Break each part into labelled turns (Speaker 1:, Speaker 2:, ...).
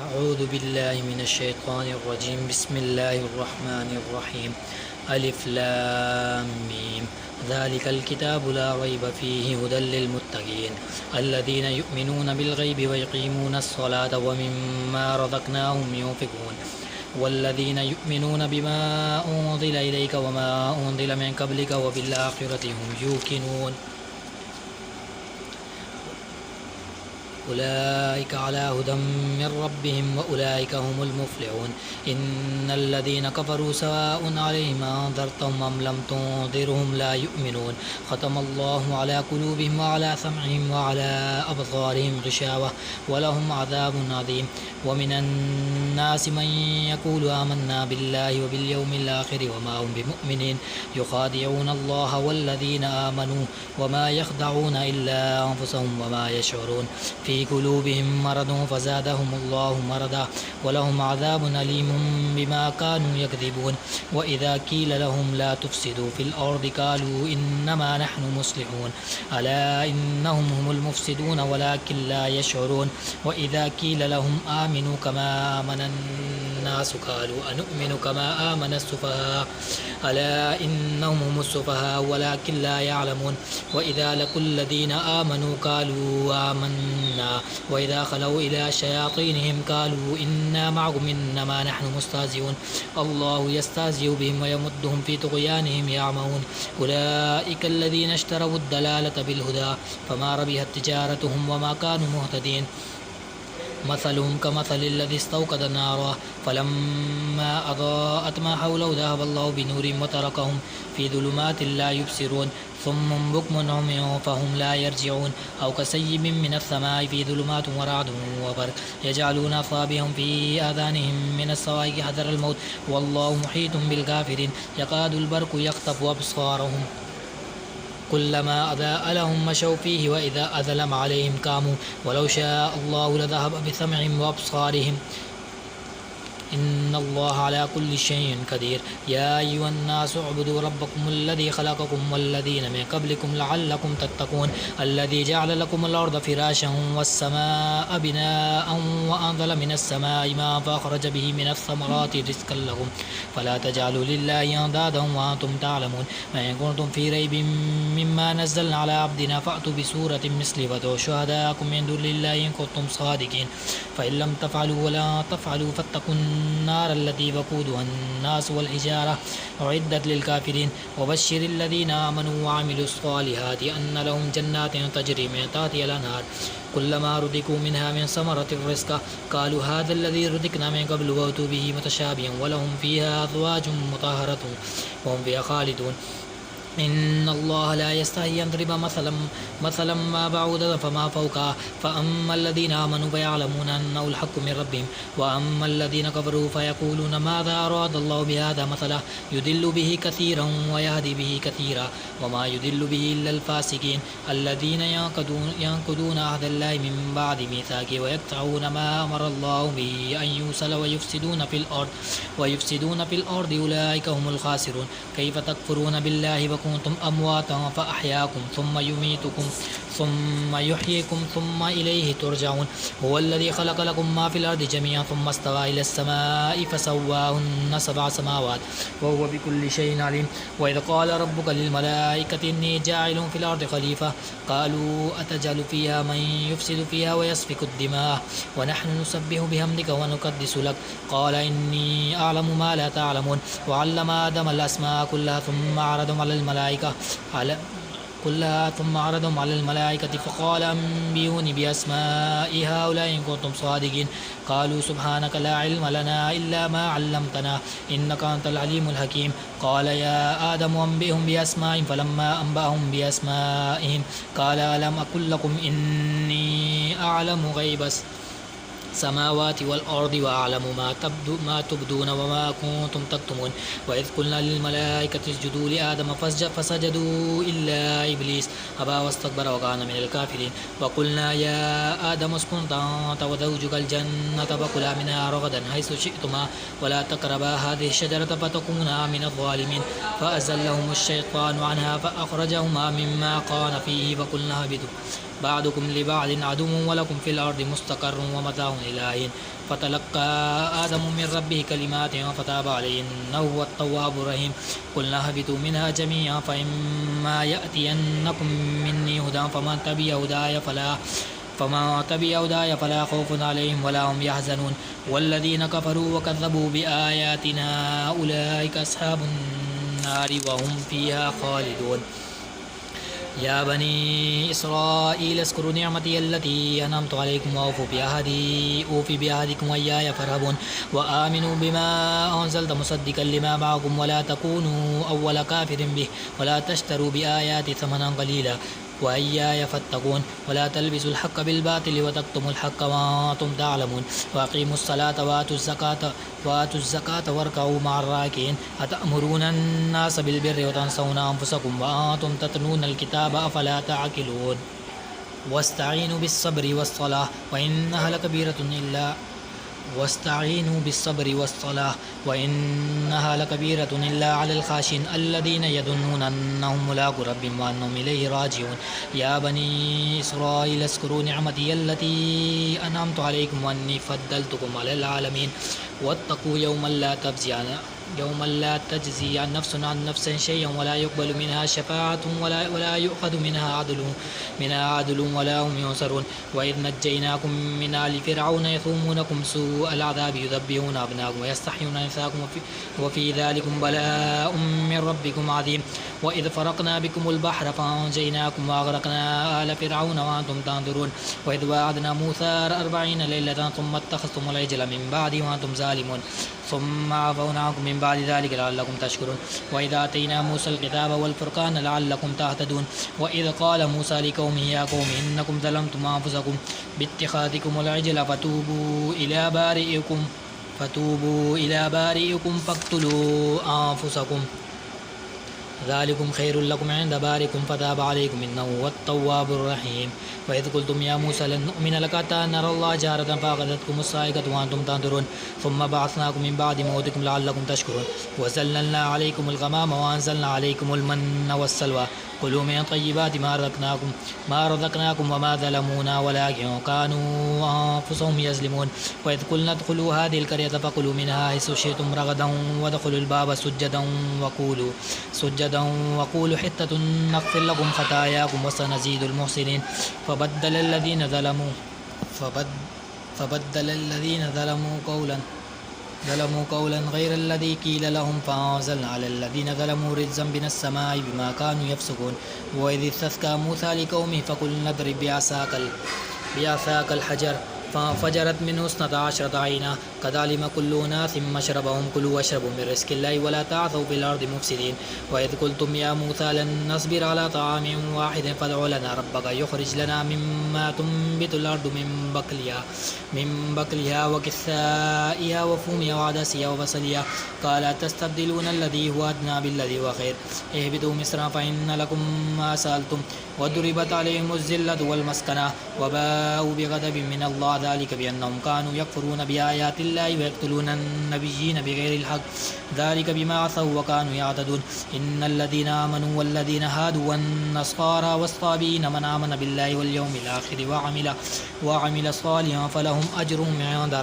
Speaker 1: أعوذ بالله من الشيطان الرجيم. بسم الله الرحمن الرحيم. ألف لام ميم. ذلك الكتاب لا ريب فيه هدى للمتقين الذين يؤمنون بالغيب ويقيمون الصلاة ومما رزقناهم ينفقون والذين يؤمنون بما أنزل إليك وما أنزل من قبلك وبالآخرة هم يوقنون أولئك على هدى من ربهم وأولئك هم المفلحون. إن الذين كفروا سواء عليهم أنذرتهم أم لم تنذرهم لا يؤمنون. ختم الله على قلوبهم وعلى سمعهم وعلى أبصارهم غشاوة ولهم عذاب عظيم. ومن الناس من يقول آمنا بالله وباليوم الآخر وما هم بمؤمنين يخادعون الله والذين آمنوا وما يخدعون إلا أنفسهم وما يشعرون. في قلوبهم مرض فزادهم الله مرضا ولهم عذاب أليم بما كانوا يكذبون. وإذا قيل لهم لا تفسدوا في الأرض قالوا إنما نحن مصلحون ألا إنهم هم المفسدون ولكن لا يشعرون. وإذا قيل لهم آمنوا كما آمن الناس قالوا أنؤمن كما آمن السفهاء ألا إنهم هم السفهاء ولكن لا يعلمون. وإذا لقوا الذين آمنوا قالوا آمنا وإذا خلوا إلى شياطينهم قالوا إنا معكم إنما نحن مستهزئون الله يستهزئ بهم ويمدهم في طغيانهم يعمهون. أولئك الذين اشتروا الضلالة بالهدى فما ربحت تجارتهم وما كانوا مهتدين. مثلهم كمثل الذي استوقد نارا فلما أضاءت ما حوله ذهب الله بنورهم وتركهم في ظلمات لا يبصرون ثم بكم عمي فهم لا يرجعون. أو كسيب من السماء في ظلمات ورعد وبرق يجعلون أصابعهم في آذانهم من الصواعق حذر الموت والله محيط بالكافرين. يكاد البرق يخطف أبصارهم كلما أضاء لهم مشوا فيه وإذا أظلم عليهم قاموا ولو شاء الله لذهب بسمعهم وأبصارهم إن الله على كل شيء قدير. يا أيها الناس اعبدوا ربكم الذي خلقكم والذين من قبلكم لعلكم تتقون الذي جعل لكم الأرض فراشا والسماء بناء وأنزل من السماء ماء فأخرج به من الثمرات رزقا لكم فلا تجعلوا لله أندادا وأنتم تعلمون. وإن كنتم في ريب مما نزلنا على عبدنا فأتوا بسورة مثله وادعوا شهداءكم من دون الله إن كنتم صادقين فإن لم تفعلوا ولا تفعلوا فاتقوا النار التي وقودها الناس والحجارة أعدت للكافرين. وبشر الذين آمنوا وعملوا الصالحات أن لهم جنات تجري من تحتها الأنهار كلما رزقوا منها من ثمرة الرزق قالوا هذا الذي رزقنا من قبل وأتوا به متشابها ولهم فيها أزواج مطهرة وهم فيها خالدون. إن الله لا يستحي يضرب مثلا ما بعوضة فما فوقها فأما الذين آمنوا فيعلمون أنه الحق من ربهم وأما الذين كفروا فيقولون ماذا أراد الله بهذا مثلا يضل به كثيرا ويهدي به كثيرا وما يضل به إلا الفاسقين الذين ينقضون عهد الله من بعد ميثاقه ويقطعون ما أمر الله به أن يوصل ويفسدون في الأرض أولئك هم الخاسرون. كيف تكفرون بالله وكنتم أمواتا فأحياكم ثم يميتكم ثم يحييكم ثم إليه ترجعون. هو الذي خلق لكم ما في الأرض جميعا ثم استوى إلى السماء فسواهن 7 سماوات وهو بكل شيء عليم. وإذ قال ربك للملائكة إني جاعل في الأرض خليفة قالوا أتجعل فيها من يفسد فيها ويسفك الدماء ونحن نسبح بحمدك ونقدس لك قال إني أعلم ما لا تعلمون. وعلم آدم الأسماء كلها ثم عرضهم على الملائكة فقال أنبئوني بأسماء هؤلاء إن كنتم صادقين قالوا سبحانك لا علم لنا إلا ما علمتنا إنك أنت العليم الحكيم. قال يا آدم أنبئهم بأسمائهم فلما أنبأهم بأسمائهم قال ألم أقل لكم إني أعلم غيب السماوات والأرض وأعلم ما تبدون وما كنتم تكتمون. وإذ قلنا للملائكة اسجدوا لآدم فسجدوا إلا إبليس أبى واستكبر وكان من الكافرين. وقلنا يا آدم اسكن أنت وزوجك الجنة فكلا منها رغدا حيث شئتما ولا تقربا هذه الشجرة فتكونا من الظالمين. فأزلهم الشيطان عنها فأخرجهما مما كان فيه بعضكم لبعض عدو ولكم في الأرض مستقر ومتاع إلى حين فتلقى آدم من ربه كلمات فتاب عليه إنه هو التواب الرحيم قلنا اهبطوا منها جميعا فإما يأتينكم مني هدى فمن تبع هداي فلا خوف عليهم ولا هم يحزنون والذين كفروا وكذبوا بآياتنا أولئك أصحاب النار وهم فيها خالدون يا بني إسرائيل اذكروا نعمتي التي أنعمت عليكم أوفي بعهدكم وإياي فارهبون وآمنوا بما أنزلت مصدقا لما معكم ولا تكونوا أول كافر به ولا تشتروا بآياتي ثمنا قليلا وإياي فاتقون ولا تلبسوا الحق بالباطل وتكتموا الحق وأنتم تعلمون وأقيموا الصلاة وآتوا الزكاة واركعوا مع الراكعين أتأمرون الناس بالبر وتنسون أنفسكم وأنتم تتلون الكتاب أفلا تعقلون واستعينوا بالصبر والصلاة وإنها لكبيرة إلا على الخاشين الذين يظنون أنهم ملاقو ربهم وأنهم إليه راجعون يا بني إسرائيل اذكروا نعمتي التي أنعمت عليكم وأني فضلتكم على العالمين واتقوا يوما لا تجزي عن نفس شيئا ولا يقبل منها شفاعة ولا يؤخذ منها عدل ولا هم ينصرون وإذ نجيناكم من آل فرعون يثومونكم سوء العذاب يذبحون أبناءكم ويستحيون نساءكم وفي ذلكم بلاء من ربكم عظيم وإذ فرقنا بكم البحر فأنجيناكم وأغرقنا آل فرعون وأنتم تنظرون وإذ وعدنا موسى 40 ليلة ثم اتخذتم العجل من بعد وأنتم ظالمون ثم عفونا عنكم من بعد ذلك لعلكم تشكرون وإذا آتينا موسى الكتاب والفرقان لعلكم تهتدون وإذ قال موسى لقومه يا قوم إنكم ظلمتم أنفسكم باتخاذكم العجل فتوبوا إلى بارئكم فاقتلوا أنفسكم ذلكم خير لكم عند بارئكم فتاب عليكم إنه هو التواب الرحيم وإذ قلتم يا موسى لن نؤمن لك حتى نرى الله جهرة فأخذتكم الصاعقة وأنتم تنظرون ثم بعثناكم من بعد موتكم لعلكم تشكرون وزللنا عليكم الغمام وأنزلنا عليكم المن والسلوى كلوا من طيبات ما رزقناكم وما ظلمونا ولكن كانوا أنفسهم يظلمون وإذ قلنا ادخلوا هذه القرية فكلوا منها حيث شئتم رغدا وادخلوا الباب سجدا وقولوا حتة نغفر لكم خطاياكم وسنزيد المحسنين فبدل الذين ظلموا قولا غير الذي قيل لهم فأنزلنا على الذين ظلموا رجزا من السماء بما كانوا يفسقون وإذ استسقى موسى لقومه فقلنا اضرب بعصاك الحجر فانفجرت منه 12 عينا قد علم كل أناس مشربهم كلوا واشربوا من رزق الله ولا تعثوا في الأرض مفسدين وإذ قلتم يا موسى لن نصبر على طعام واحد فادع لنا ربك يخرج لنا مما تنبت الأرض من بقلها وكثائها وفومها وعدسها وبصلها قال تستبدلون الذي هو أدنى بالذي هو خير اهبطوا مصر فإن لكم ما سألتم وضربت عليهم الذلة والمسكنة وباءوا بغضب من الله ذلك بأنهم كانوا يكفرون بآيات الله ويقتلون النبيين بغير الحق ذلك بما عصوا وكانوا يعتدون إن الذين آمنوا والذين هادوا والنصارى والصابئين من آمن بالله واليوم الآخر وعمل صالحا فلهم أجرهم عند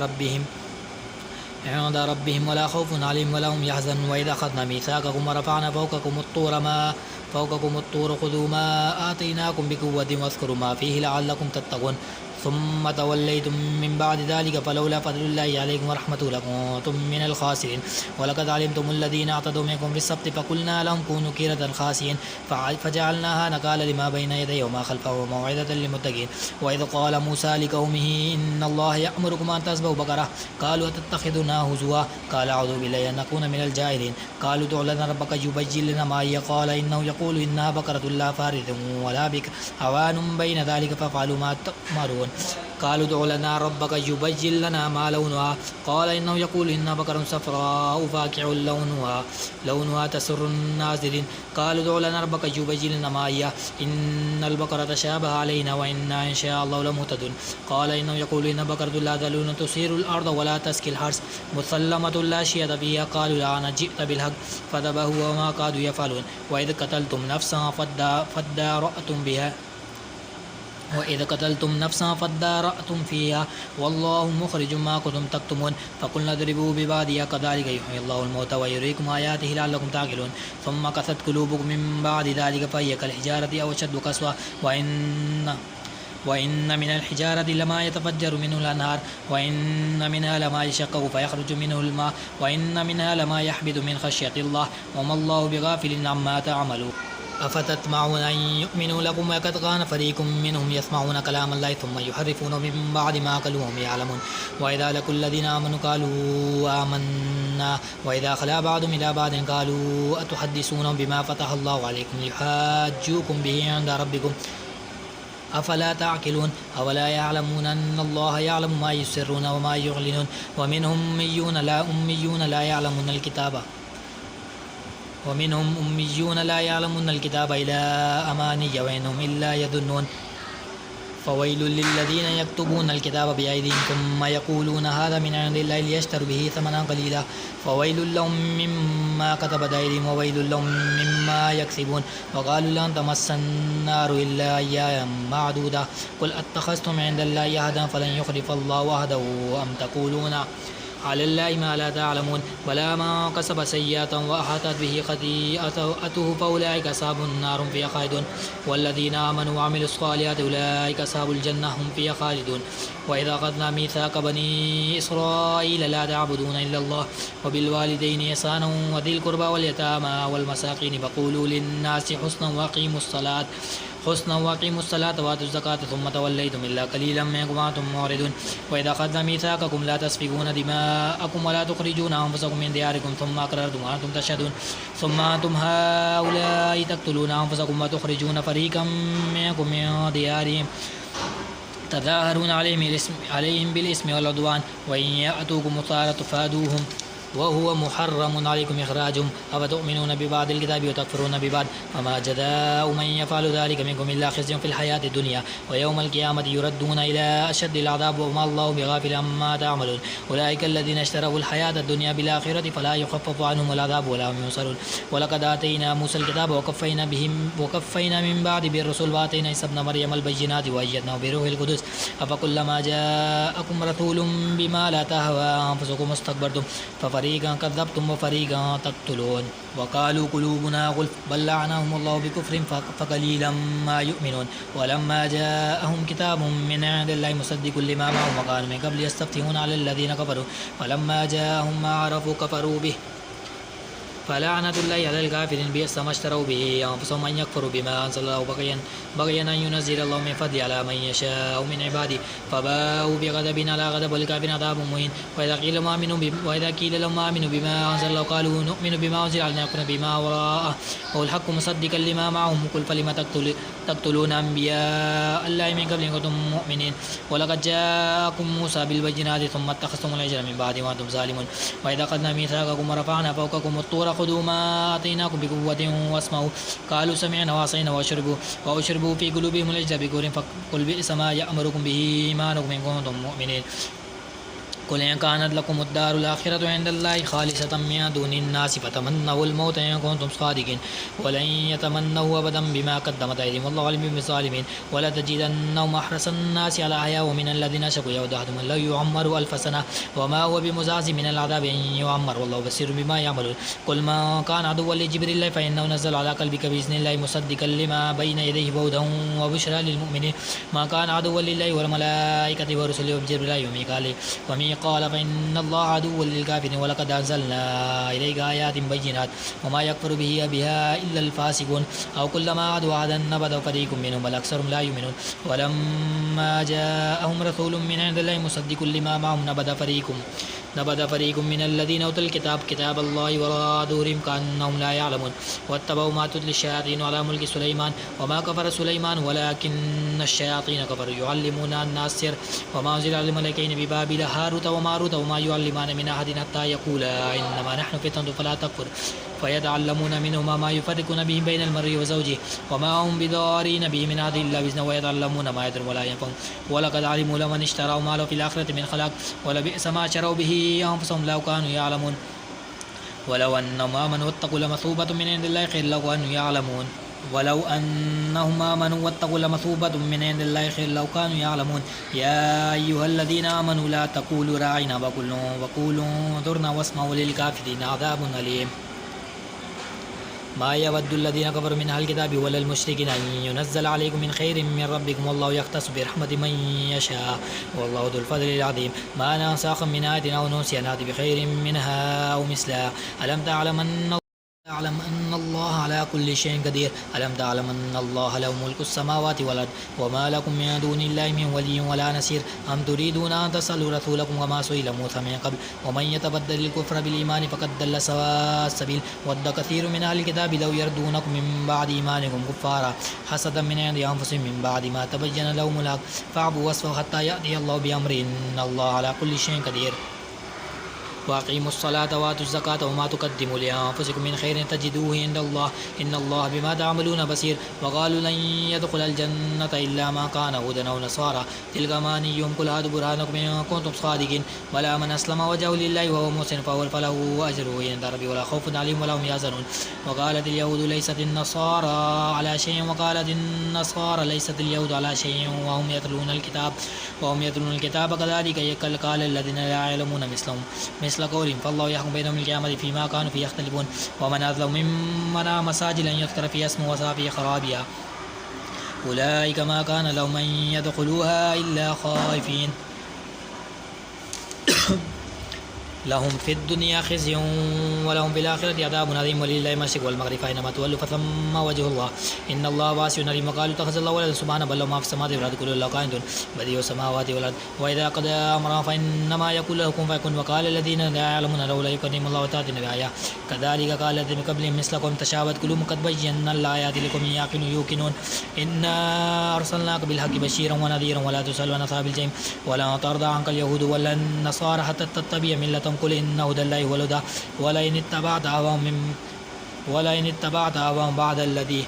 Speaker 1: ربهم ولا خوف عليهم ولا هم يحزنون وإذا أخذنا ميثاقكم ورفعنا فوقكم الطور خذوا ما آتيناكم بقوة واذكروا ما فيه لعلكم تتقون ثم توليتم من بعد ذلك فلولا فضل الله عليكم ورحمته لكنتم من الخاسرين ولقد علمتم الذين اعتدوا منكم في السبت فقلنا لهم كونوا قردة خاسئين فجعلناها نكالا لما بين يديه وما خلفه وموعظة للمتقين وإذ قال موسى لقومه إن الله يأمركم أن تذبحوا بقرة قالوا أتتخذنا هزوا قال أعوذ بالله أن نكون من الجاهلين قالوا ادع لنا ربك يبين لنا ما هي قال إنه يقول إنها بقرة لا فارض ولا بكر عوان بين ذلك فافعلوا ما تؤمرون قالوا ادع لنا ربك يبين لنا ما لونها قال إنه يقول إنها بقرة صفراء فاقع لونها تسر الناظرين قالوا ادع لنا ربك يبين لنا ما هي إن البقرة تشابه علينا وإنا إن شاء الله لمهتدون قال إنه يقول إن بقرة لا ذلول تثير الأرض ولا تسقي الحرث مسلمة لا شية فيها قالوا لا جئت بالحق فذبحوا وما كادوا يفعلون وإذ قتلتم نفسا فادارأتم بها وإذ قتلتم نفسا فادارأتم فيها والله مخرج ما كنتم تكتمون فقلنا اضربوا ببعضها كذلك يحيي الله الموتى ويريكم آياته لعلكم تعقلون ثم قست قلوبكم من بعد ذلك فهي كالحجارة أو أشد قسوة وإن من الحجارة لما يتفجر منه الأنهار وإن منها لما يشقق فيخرج منه الماء وإن منها لما يحبط من خشية الله وما الله بغافل عما تعملون أفتطمعون أن يؤمنوا لكم وقد كان فريق منهم يسمعون كلام الله ثم يحرفونه من بعد ما قالوا وهم يعلمون وإذا لقوا الذين آمنوا قالوا آمنا وإذا خلا بعضهم إلى بعض قالوا أتحدثونهم بما فتح الله عليكم ليحاجوكم به عند ربكم أفلا تعقلون أولا يعلمون أن الله يعلم ما يسرون وما يعلنون ومنهم أميون لا يعلمون الكتاب إلا أماني وإنهم إلا يظنون فويل للذين يكتبون الكتاب بأيديهم ثم يقولون هذا من عند الله ليشتروا به ثمنا قليلا فويل لهم مما كتبت أيديهم وويل لهم مما يكسبون وقالوا لن تمسنا النار إلا أياما معدودة قل أتخذتم عند الله عهدا فلن يخلف الله عهده أم تقولون على الله ما لا تعلمون ولا ما كسب سيئة وأحاطت به خطيئته فأولئك أصحاب النار هم فيها خالدون والذين آمنوا وعملوا الصالحات أولئك أصحاب الجنة هم فيها خالدون وإذا أخذنا ميثاق بني إسرائيل لا تعبدون إلا الله وبالوالدين إحسانا وذي القربى واليتامى والمساكين فقولوا للناس حسنا وأقيموا الصلاة وآتوا الزكاة ثم توليتم إلا قليلا منكم وأنتم معرضون وإذا أخذنا ميثاقكم لا تسفكون دماءكم ولا تخرجون أنفسكم من دياركم ثم أقررتم وأنتم تشهدون ثم أنتم هؤلاء تقتلون أنفسكم وتخرجون فريقا منكم من ديارهم تظاهرون عليهم بالإثم والعدوان وإن يأتوكم أسارى تفادوهم وهو محرم عليكم إخراجهم أفتؤمنون ببعض الكتاب وتكفرون ببعض فما جزاء من يفعل ذلك منكم إلا خزي في الحياة الدنيا ويوم القيامة يردون إلى أشد العذاب وما الله بغافل عما تعملون أولئك الذين اشتروا الحياة الدنيا بالآخرة فلا يخفف عنهم العذاب ولا هم ينصرون ولقد آتينا موسى الكتاب وكفينا من بعد بالرسل وآتينا عيسى ابن مريم البينات وأيدناه بروح القدس أفكلما جاءكم رسول بما لا تهوى أنفسكم استكبرتم فريقا كذبتم وفريقا تقتلون وقالوا قلوبنا غلف بل لعنهم الله بكفر فقليلا ما يؤمنون ولما جاءهم كتاب من عند الله مصدق لما معهم وكانوا من قبل يستفتحون على الذين كفروا فلما جاءهم ما عرفوا كفروا به فلعنة الله على الكافرين بئس ما اشتروا به أنفسهم أن يكفروا بما أنزل الله بغيا أن ينزل الله من فضله على من يشاء من عباده فباءوا بغضب على غضب والكافرين عذاب مهين وإذا قيل لهم آمنوا بما أنزل الله قالوا نؤمن بما أنزل علينا نكون بما وراءه وهو الحق مصدقا لما معهم قل فلم تقتلون أنبياء الله من قبل إن كنتم مؤمنين ولقد جاءكم موسى بالبينات ثم اتخذتم العجل من بعد ما أنتم ظالمون وإذا أخذنا ميثاقكم ورفعنا فوقكم الطور خذوا ما آتيناكم بقوة واسمعوا قالوا سمعنا وعصينا وأشربوا في قلوبهم العجل بكفرهم فقل بئس ما يأمركم به إيمانكم إن كنتم مؤمنين قل إن كانت لكم الدار الآخرة عند الله خالصة من دون الناس فتمنوا الموت إن كنتم صادقين ولن يتمنوا أبدا بما قدمت أيديهم والله عليم بالظالمين ولا تجدنهم أحرص الناس على حياة ومن الذين أشركوا يود أحدهم لو يعمر 1000 سنة وما هو بمزعزع من العذاب أن يعمر والله بصير بما يعملون قل ما كان عدوا لجبريل فإنه نزل على قلبك بإذن الله مصدقا لما بين يديه هدى وبشرى للمؤمنين ما كان عدوا لله والملائكة ورسله وجبريل وميكائيل قال فإن الله عدو للكافرين ولقد أنزلنا إليك آيات بينات وما يكفر بها إلا الفاسقون أو كلما عدوا عهدا نبذ فريق منهم بل أكثرهم لا يؤمنون ولما جاءهم رسول من عند الله مصدق لما معهم نبذ فريق من الذين أوتوا الكتاب كتاب الله وراء ظهورهم كأنهم لا يعلمون واتبعوا ما تتلي الشياطين على ملك سليمان وما كفر سليمان ولكن الشياطين كفروا يعلمون الناس السحر وما أنزل على الملكين ببابل هاروت وماروت وما يعلمان من أحد حتى يقولا إنما نحن فتنة فلا تكفر فيتعلمون منهما ما يفرقون به بين المرء وزوجه وما هم بضارين به من أحد إلا بإذنه ويتعلمون ما يضرهم ولا ينفعهم ولقد علموا لمن اشتراه ما له في الآخرة من خلاق ولبئس ما شروا به أنفسهم لو كانوا يعلمون ولو أنهم آمنوا واتقوا لمثوبة من عند الله خير لو كانوا يعلمون ولو أنهم آمنوا واتقوا لمثوبة من عند الله خير لو كانوا يعلمون يا أيها الذين آمنوا لا تقولوا راعنا وقولوا انظرنا واسمعوا للكافرين عذاب أليم ما يود الذين كفروا من أهل الكتاب ولا المشركين أن ينزل عليكم من خير من ربكم والله يختص برحمة من يشاء والله ذو الفضل العظيم ما ننسخ من آية أو ننسها نأتي بخير منها أو مثلها أعلم أن الله على كل شيء قدير ألم تعلم أن الله له ملك السماوات والأرض وما لكم من دون الله من ولي ولا نصير أم تريدون أن تسألوا رسولكم كما سئل موسى من قبل ومن يتبدل الكفر بالإيمان فقد ضل سواء السبيل ود كثير من أهل الكتاب لو يردونكم من بعد إيمانكم كفارا حسدا من عند أنفسهم من بعد ما تبين لهم الحق فاعبدوا واصبروا حتى يأتي الله بأمره إن الله على كل شيء قدير وأقيموا الصلاة وآتوا الزكاة وما تقدموا لأنفسكم من خير تجدوه عند الله إن الله بما تعملون بصير وقالوا لن يدخل الجنة إلا ما كان هودا أو نصارى تلك أمانيهم قل هاتوا برهانكم إن كنتم صادقين بلى من أسلم وجهه لله وهو محسن فله أجره عند ربه ولا خوف عليهم ولا هم يحزنون وقالت اليهود ليست النصارى على شيء وقالت النصارى ليست اليهود على شيء وهم يتلون الكتاب كذلك قال الذين لا يعلمون مثل قولهم فالله يحكم بينهم القيامة فيما كانوا فيه يختلفون ومن أظلم ممن منع مساجد أن يذكر فيها اسمه وسعى في خرابها أولئك ما كان لهم أن يدخلوها إلا خائفين لهم في الدنيا خزي ولهم في الآخرة عذاب عظيم ولله المشرق والمغرب فأينما تولوا فثم وجه الله إن الله واسع عليم وقالوا اتخذ الله ولدا سبحانه بل له ما في السماوات والأرض كل الله قانت بديع السماوات والأرض وإذا قضى أمرا فإنما يقول له كن فيكون وقال الذين لا يعلمون لولا يكلمهم الله وتأتينا بآية كذلك قال الذين من قبلهم مثلكم تشابهت قلوبهم قد بينا الآيات لقوم يوقنون إنا أرسلناك بالحق بشيرا ونذيرا ولا تسأل عن أصحاب الجحيم ولا ترضى عنك اليهود ولا النصارى حتى تتبع ملتهم قل إن هدى الله هو الهدى ولئن اتبعت أهواهم بعد الذي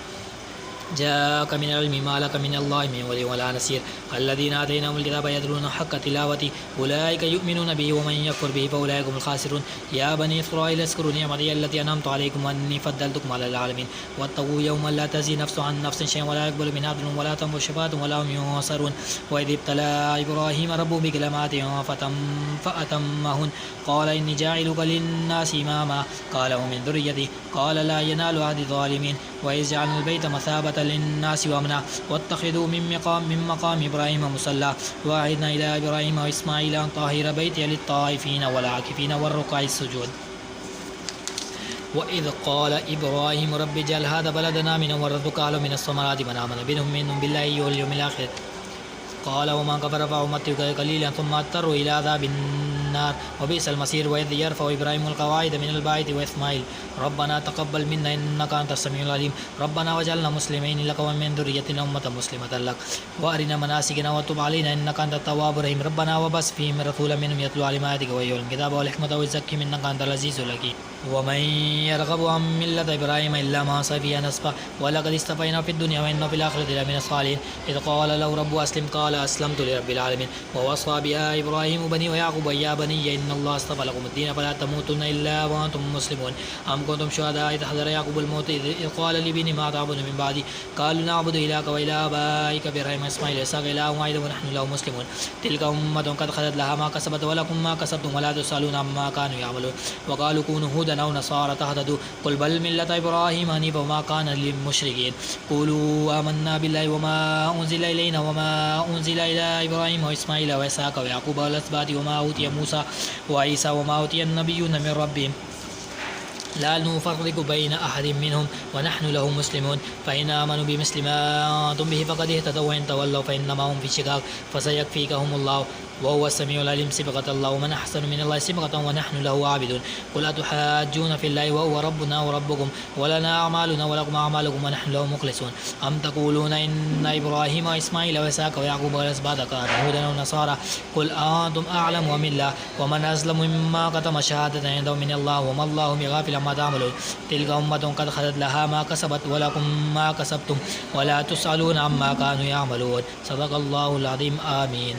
Speaker 1: جاءك من العلم ما لك من الله من ولي ولا نصير الذين آتيناهم الكتاب يتلونه حق تلاوته أولئك يؤمنون به ومن يكفر به فأولئك هم الخاسرون يا بني إسرائيل اذكروا نعمتي التي أنعمت عليكم وأني فضلتكم على العالمين واتقوا يوما لا تجزي نفس عن نفس شيئا ولا يقبل منها عدل ولا تنفع شفاعة ولا هم ينصرون وإذ ابتلى إبراهيم ربه بكلمات فأتمهن قال إني جاعلك للناس إماما قال ومن ذريتي قال لا ينال عهد الظالمين وإذ جعلنا البيت مثابة للناس وأمنا واتخذوا من مقام إبراهيم مصلى وعهدنا إلى إبراهيم وإسماعيل أن طهر بيتي للطائفين والعاكفين والركع السجود وإذ قال إبراهيم رب اجعل هذا بلدنا آمنا وارزق أهله من الثمرات من آمن منهم بالله واليوم الآخر قال ومن كفر فأمتعه قليلا ثم اضطروا إلى عذاب النار وبئس المصير وإذ يرفع إبراهيم القواعد من البيت وإسماعيل ربنا تقبل منا إنك أنت السميع العليم ربنا واجعلنا مسلمين لك ومن ذريتنا أمة مسلمة لك وأرنا مناسكنا وتب علينا إنك أنت التواب الرحيم ربنا وبعث فيهم رسولا منهم يتلو عليهم آياتك ويحيي الكتاب والحكمة ويزكيهم إنك أنت العزيز الحكيم ومن يرغب عن ملة إبراهيم إلا من سفه فيها نسفه ولقد اصطفيناه في الدنيا وإنه في الآخرة لمن الصالحين إذ قال له رب أسلم قال أسلمت لرب العالمين ووصى بها إبراهيم بني ويعقوب يا بني إن الله اصطفى لكم الدين فلا تموتن إلا وأنتم مسلمون أم كنتم شهداء إذ حضر يعقوب الموت إذ قال لابنه ما تعبد من بعدي قالوا نعبد إلهك وإله آبائك إبراهيم وإسماعيل وإسحاق إله واحد ونحن له مسلمون تلك أمة قد خلت لها ما كسبت ولكم ما كسبتم ولا تسألون عما كانوا يعملون وقالوا كونوا هودا أو نصارى تهتدوا قل بل ملة إبراهيم حنيفا وما كان للمشركين قولوا آمنا بالله وما أنزل إلينا وما أنزل إلى إبراهيم وإسماعيل وإسحاق ويعقوب والأسباط وما أوتي موسى وعيسى وما أوتي النبيون من ربهم لا نفرق بين أحد منهم ونحن له مسلمون فإن آمنوا بمثل ما أنتم به فقد اهتدوا وإن تولوا فإنما هم في شقاق فسيكفيكهم الله وهو السميع العليم صبغة الله ومن أحسن من الله صبغة ونحن له عابدون قل أتحاجون في الله وهو ربنا وربكم ولنا أعمالنا ولكم أعمالكم ونحن له مخلصون أم تقولون إن إبراهيم وإسماعيل وإسحاق ويعقوب والأسباط كانوا هودا أو نصارى قل أنتم أعلم أم الله ومن أظلم مما كتم شهادة عنده من الله وما الله بغافل عما تعملون تلك أمة قد خلت لها ما كسبت ولكم ما كسبتم ولا تسألون عما كانوا يعملون صدق الله العظيم آمين